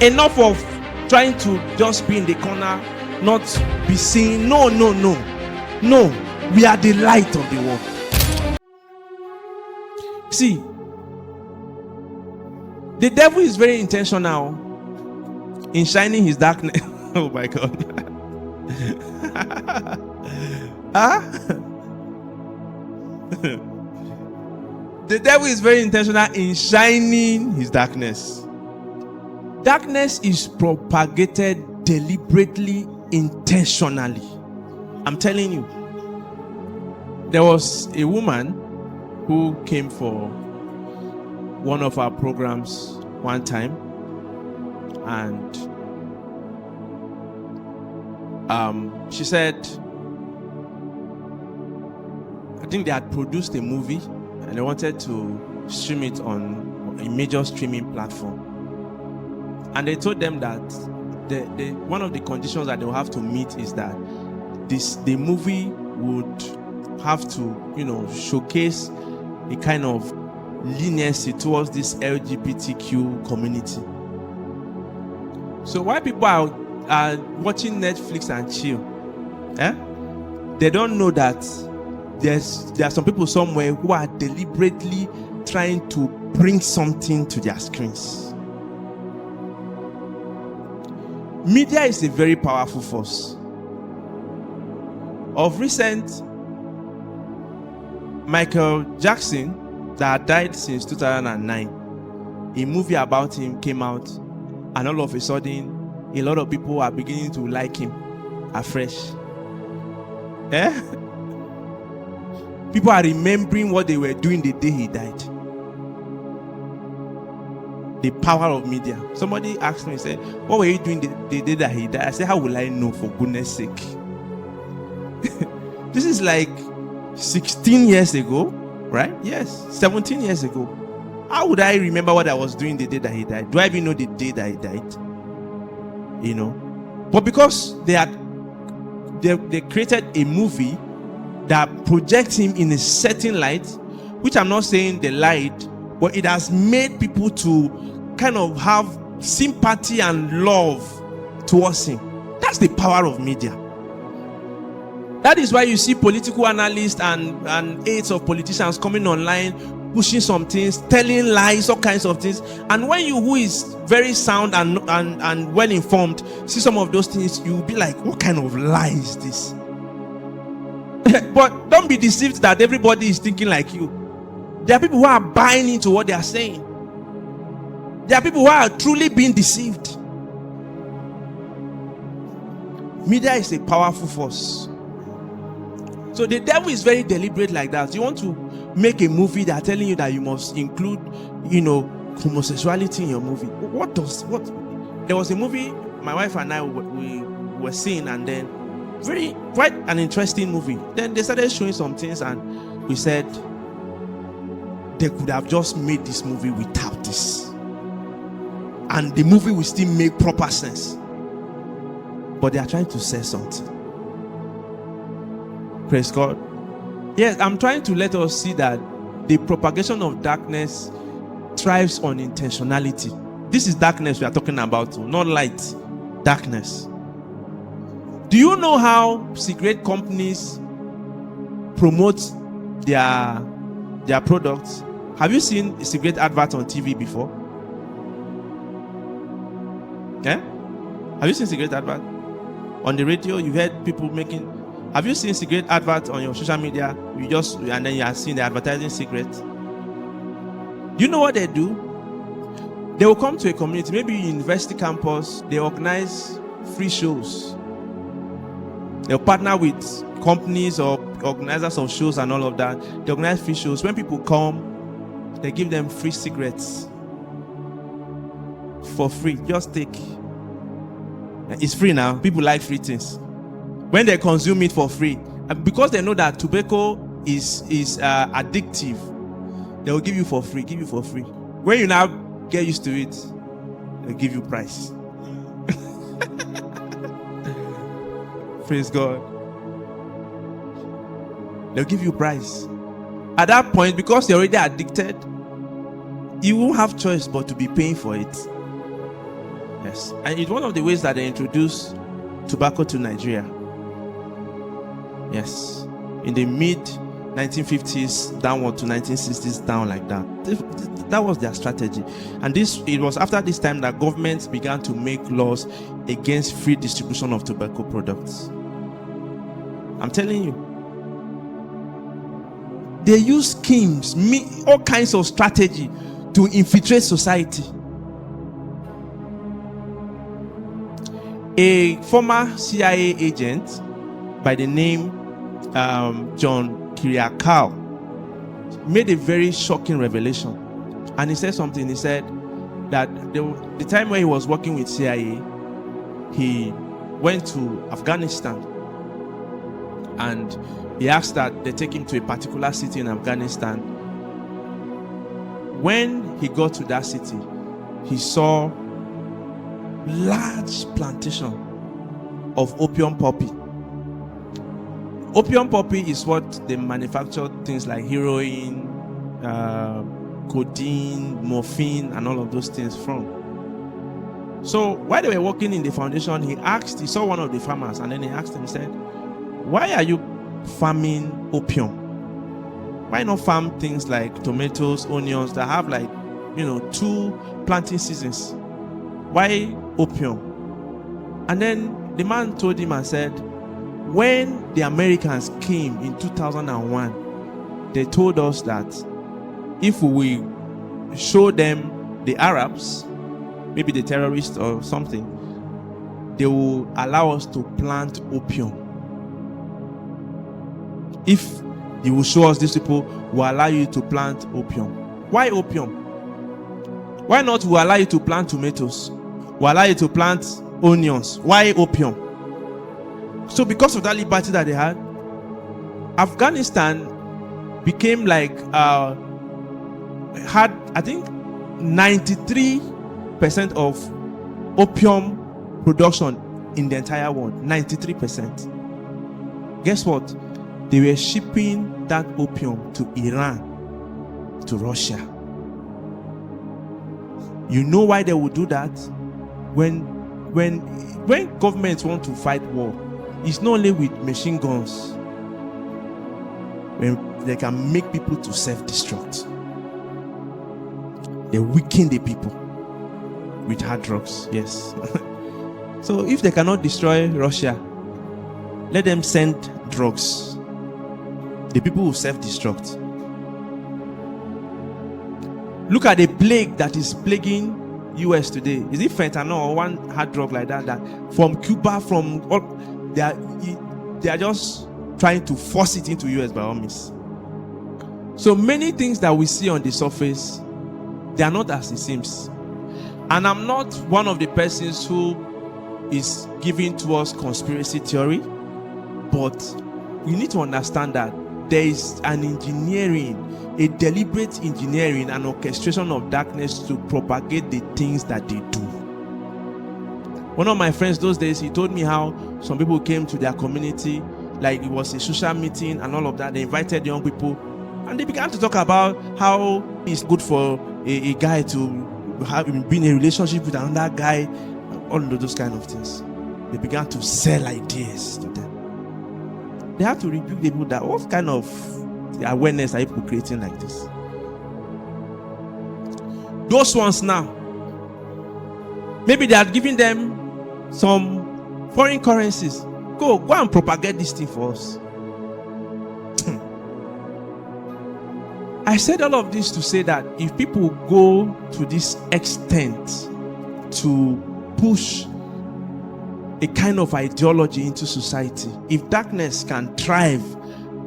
Enough of trying to just be in the corner, not be seen. No. We are the light of the world. See, the devil is very intentional in shining his darkness. Oh my God. The devil is very intentional in shining his darkness. Darkness is propagated deliberately, intentionally. I'm telling you. There was a woman who came for one of our programs one time, and she said, I think they had produced a movie and they wanted to stream it on a major streaming platform, and they told them that one of the conditions that they will have to meet is that the movie would have to, showcase a kind of leniency towards this LGBTQ community. So while people are watching Netflix and chill, they don't know that there are some people somewhere who are deliberately trying to bring something to their screens. Media is a very powerful force. Of recent, Michael Jackson, that died since 2009, a movie about him came out, and all of a sudden a lot of people are beginning to like him afresh. People are remembering what they were doing the day he died. The power of media. Somebody asked me, said, what were you doing the day that he died? I said, how will I know, for goodness sake? This is like 16 years ago, right? Yes, 17 years ago. How would I remember what I was doing the day that he died? Do I even know the day that he died? But because they created a movie that projects him in a certain light, which I'm not saying the light, but it has made people to kind of have sympathy and love towards him. That's the power of media. That is why you see political analysts and aides of politicians coming online, pushing some things, telling lies, all kinds of things. And when you, who is very sound and well informed, see some of those things, you'll be like, what kind of lie is this? But don't be deceived that everybody is thinking like you. There are people who are buying into what they are saying. There are people who are truly being deceived. Media is a powerful force. So the devil is very deliberate like that. You want to make a movie that are telling you that you must include, homosexuality in your movie. What? There was a movie my wife and I we were seeing, and then quite an interesting movie. Then they started showing some things, and we said they could have just made this movie without this, and the movie will still make proper sense. But they are trying to say something. Praise God. Yes, I'm trying to let us see that the propagation of darkness thrives on intentionality. This is darkness we are talking about, not light. Darkness. Do you know how cigarette companies promote their products? Have you seen a cigarette advert on TV before? Have you seen cigarette advert? On the radio, you heard people making. Have you seen cigarette advert on your social media? And then you are seeing the advertising cigarettes. Do you know what they do? They will come to a community, maybe university campus. They organize free shows. They'll partner with companies or organizers of shows and all of that. They organize free shows. When people come, they give them free cigarettes for free. Just take. It's free now. People like free things. When they consume it for free, because they know that tobacco is addictive, they will give you for free. When you now get used to it, they'll give you price. Praise God. They'll give you price. At that point, because they're already addicted, you won't have choice but to be paying for it. Yes. And it's one of the ways that they introduced tobacco to Nigeria. Yes. In the mid 1950s downward to 1960s down like that. That was their strategy. And it was after this time that governments began to make laws against free distribution of tobacco products. I'm telling you. They use schemes, all kinds of strategy to infiltrate society. A former CIA agent by the name John Kiriakou made a very shocking revelation. And he said something. He said that the time when he was working with CIA, he went to Afghanistan and he asked that they take him to a particular city in Afghanistan. When he got to that city, he saw large plantation of opium poppy. Opium poppy is what they manufacture things like heroin, codeine, morphine, and all of those things from. So while they were working in the foundation, he saw one of the farmers, and then he asked him, he said, "Why are you farming opium? Why not farm things like tomatoes, onions that have 2 planting seasons? Why opium?" And then the man told him and said, when the Americans came in 2001, they told us that if we show them the Arabs, maybe the terrorists or something, they will allow us to plant opium. If you will show us these people, will allow you to plant opium. Why opium? Why not will allow you to plant tomatoes? Will allow you to plant onions? Why opium? So because of that liberty that they had, Afghanistan became had I think 93% of opium production in the entire world. 93%. Guess what? They were shipping that opium to Iran, to Russia. You know why they would do that? When governments want to fight war, it's not only with machine guns. When they can make people to self-destruct, they weaken the people with hard drugs. Yes. So if they cannot destroy Russia, let them send drugs. The people will self-destruct. Look at the plague that is plaguing US today. Is it fentanyl or one hard drug like that from Cuba, from all, they are just trying to force it into US by all means. So many things that we see on the surface, they are not as it seems. And I'm not one of the persons who is giving to us conspiracy theory, but we need to understand that there is an engineering, a deliberate engineering and orchestration of darkness to propagate the things that they do. One of my friends those days, he told me how some people came to their community, like it was a social meeting and all of that. They invited young people and they began to talk about how it's good for a guy to be in a relationship with another guy, all of those kind of things. They began to sell ideas to them. They have to rebuke the people that what kind of awareness are you creating like this? Those ones now, maybe they are giving them some foreign currencies. Go and propagate this thing for us. I said all of this to say that if people go to this extent to push a kind of ideology into society, if darkness can thrive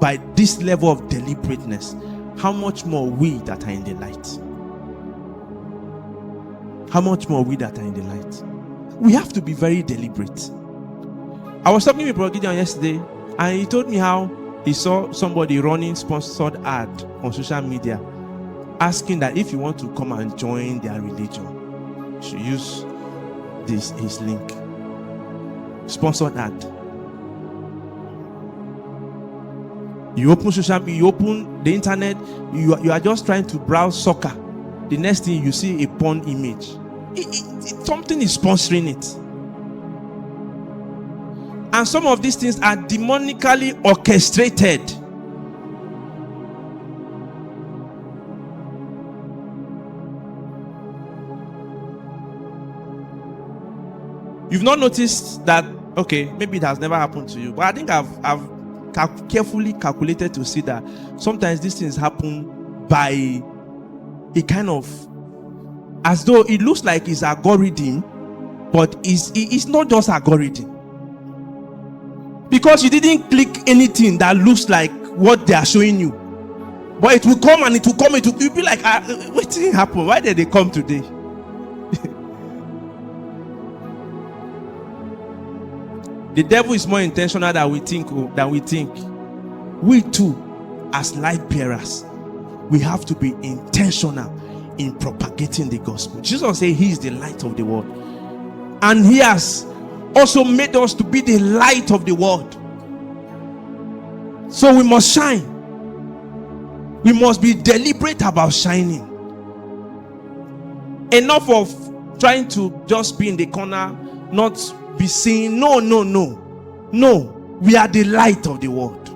by this level of deliberateness, how much more we that are in the light? How much more we that are in the light? We have to be very deliberate. I was talking with Brother Gideon yesterday, and he told me how he saw somebody running sponsored ad on social media asking that if you want to come and join their religion, you should use his link. Sponsored ad. You open social media, you open the internet, you are just trying to browse soccer. The next thing you see a porn image. Something is sponsoring it. And some of these things are demonically orchestrated. You've not noticed that, okay, maybe it has never happened to you, but I think I've carefully calculated to see that sometimes these things happen by a kind of, as though it looks like it's algorithm, but it's not just algorithm. Because you didn't click anything that looks like what they are showing you. But it will come and it will come, you'll be like, what did happen? Why did they come today? The devil is more intentional than we think. We too, as light bearers, we have to be intentional in propagating the gospel. Jesus said he is the light of the world. And he has also made us to be the light of the world. So we must shine. We must be deliberate about shining. Enough of trying to just be in the corner, not be seen. No. We are the light of the world.